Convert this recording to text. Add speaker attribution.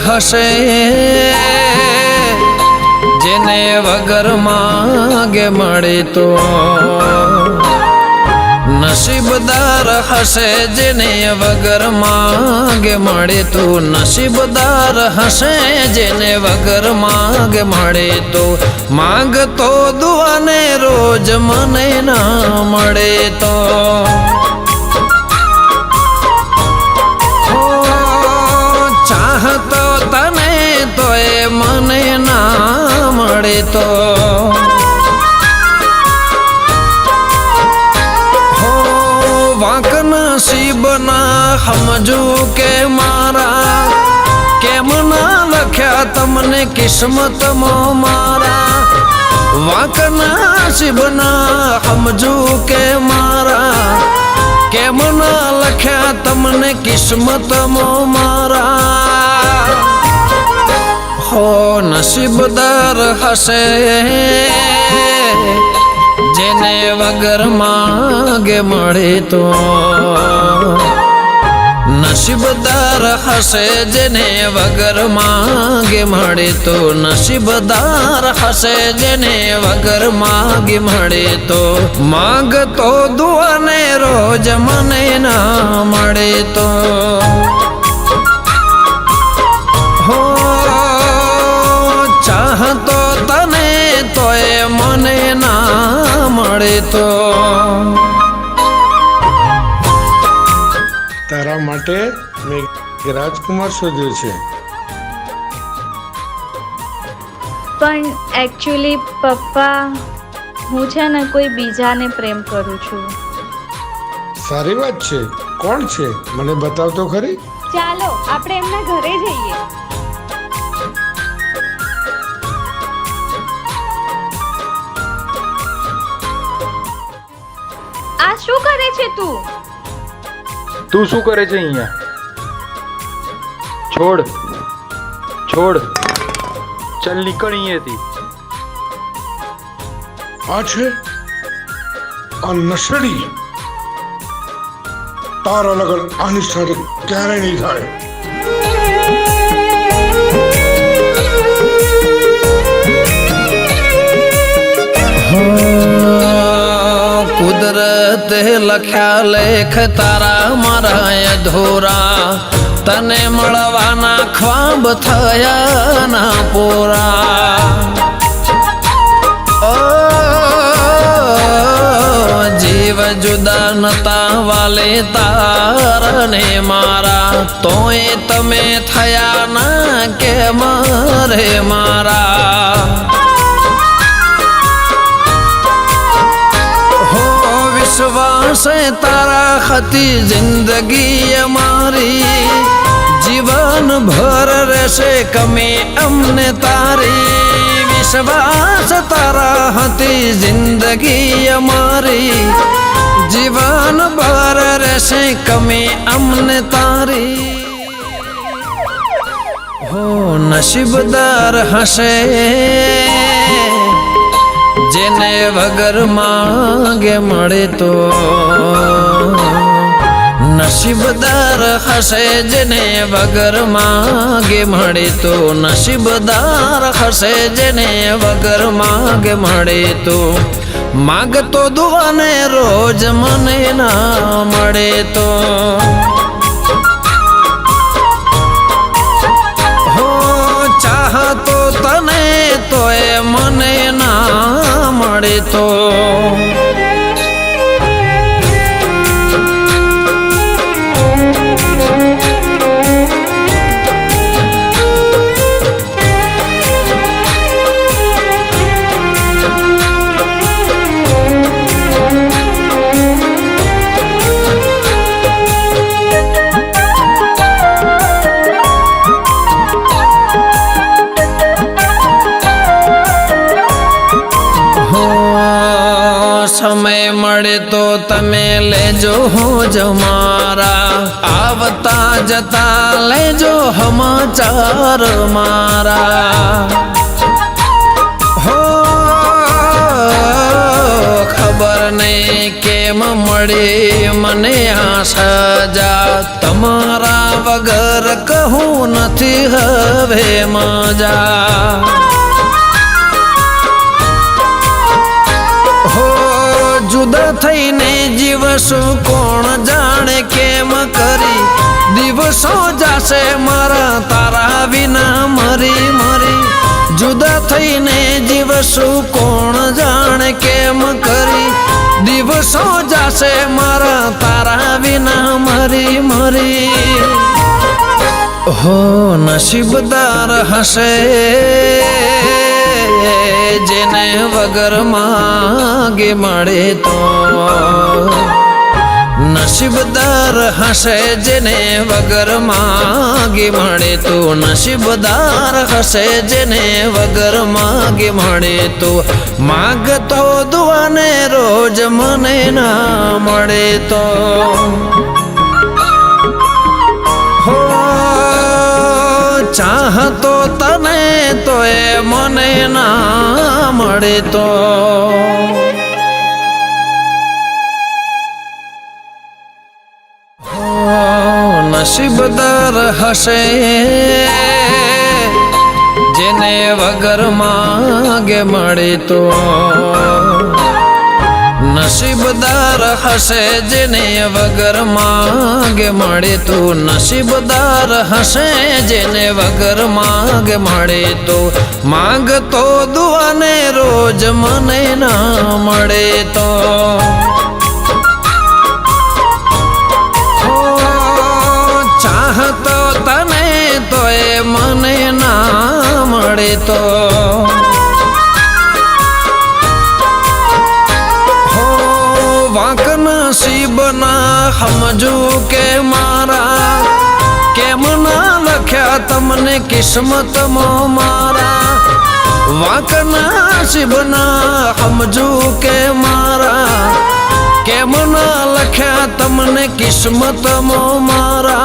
Speaker 1: હશે જેને વગર માગે મળે તો, નસીબદાર હશે જેને વગર માગે મળે તો, નસીબદાર હશે જેને વગર માગે મળે તો, માંગતો દુઆને રોજ મને ના મળે તો, ચાહતો તને તો એ મને ના મળે તો, વાંક નસીબના સમજુ કે મારા, કેમ ના લખ્યા તમને કિસ્મતમાં મારા, વાંક નસીબના સમજુ કે મારા, કેમ ના લખ્યા તમને કિસ્મતમાં મારા, હો નસીબદાર હશે જેને વગર માગે મળે તો, નસીબદાર હશે જેને વગર માગે મળે તો, નસીબદાર હશે જેને વગર માગે મળે તો, માંગતો દુઆને રોજ મને ના મળે તો, હો ચાહતો તને તો એ મને ના મળે તો.
Speaker 2: તારા માટે મેં રાજકુમાર શોધ્યો છે.
Speaker 3: પણ એકચ્યુઅલી પપ્પા, હું છે ને કોઈ બીજાને પ્રેમ કરું છું.
Speaker 2: સારી વાત છે. કોણ છે મને બતાવ તો ખરી.
Speaker 3: ચાલો આપણે એમના ઘરે જઈએ. આ શું કરે છે તું?
Speaker 4: તું શું કરે છે અહીંયા? છોડ છોડ, ચાલ નીકળ અહીંયાથી.
Speaker 2: આ છે આ નસડી. તારા લગન આની સાથે ક્યારે નહીં થાય.
Speaker 1: કુદરતે લખ્યા લેખ તારા મારા અધૂરા, તને મળવાના ખ્વાબ થયા ના પૂરા. ઓ જીવ જુદા નતા વાલે તારને મારા, તોય તમે થયા ના કે મારે મારા. વિશ્વાસે તારા હતી જિંદગી અમારી, જીવન ભર રહેશે કમી અમને તારી. વિશ્વાસ તારા હતી જિંદગી અમારી, જીવન ભર રહેશે કમી અમને તારી. હો નસીબદાર હશે જેને વગર માગે મળે તો, નસીબદાર હશે જેને વગર માગે મળે તો, નસીબદાર હશે જેને વગર માગે મળે તો, માગતો દુઆને રોજ મને ના મળે તો, હો ચાહતો તને તો એ મને ના મળે તો. સમય મળે તો તમે લેજો હોજ મારા, આવતા જતા લેજો સમાચાર મારા. હો ખબર નહીં કેમ મળી મને આ સજા, તમારા વગર કહું નથી હવે મજા હો જુદા થઈને જીવશું કોણ જાણે કેમ કરી દિવસો જાશે મારા તારા વિના મરી મરી જુદા થઈને જીવશું કોણ જાણે કેમ કરી દિવસો જાશે મારા તારા વિના મરી મરી હો નસીબદાર હશે જેને વગર માગે મળે તો નસીબદાર હશે જેને વગર માગે મળે તો નસીબદાર હશે જેને વગર માગે મળે તો માગતો દુઆને રોજ મને ના મળે તો હો ચાહતો તને તો એ મને ના મળે તો નસીબદાર હશે જેને વગર માગે મળે તો નસીબદાર હશે જેને વગર માગે મળે તો નસીબદાર હશે જેને વગર માગે મળે તો માંગતો દુઆને રોજ મને ના મળે તો ચાહતો તને તો એ મને ના મળે તો હો વાંક નસીબના સમજુ કે મારા કેમ ના લખ્યા તમને કિસ્મતમાં મારા વાંક નસીબના સમજુ કે મારા કેમ ના લખ્યા તમને કિસ્મતમાં મારા